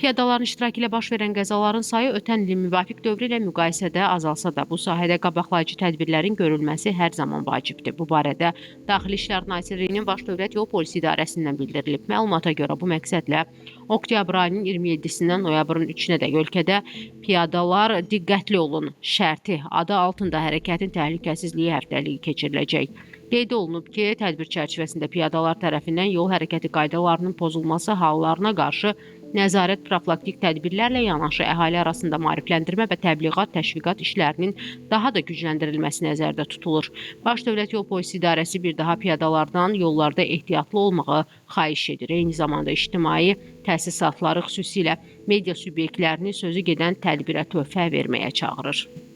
Piyadaların iştirakı ilə baş verən qəzaların sayı ötən ilin müvafiq dövrü ilə müqayisədə azalsa da, bu sahədə qabaqlayıcı tədbirlərin görülməsi hər zaman vacibdir. Bu barədə Daxili İşlər Nazirliyinin Baş Dövlət Yol Polisi İdarəsindən bildirilib. Məlumata görə bu məqsədlə oktyabr ayının 27-sindən noyabrın 3-nədək ölkədə piyadalar diqqətli olun şərti adı altında hərəkətin təhlükəsizliyi həftəliyi keçiriləcək. Qeyd olunub ki, tədbir çərçivəsində piyadalar tərəfindən yol hərəkəti qaydalarının pozulması hallarına qarşı nəzarət profilaktik tədbirlərlə yanaşı əhali arasında maarifləndirmə və təbliğat, təşviqat işlərinin daha da gücləndirilməsi nəzərdə tutulur. Baş Dövlət Yol Polisi İdarəsi bir daha piyadalardan yollarda ehtiyatlı olmağı xahiş edir. Eyni zamanda ictimai təsisatları, xüsusilə media subyektlərini sözü gedən tədbirə töhfə verməyə çağırır.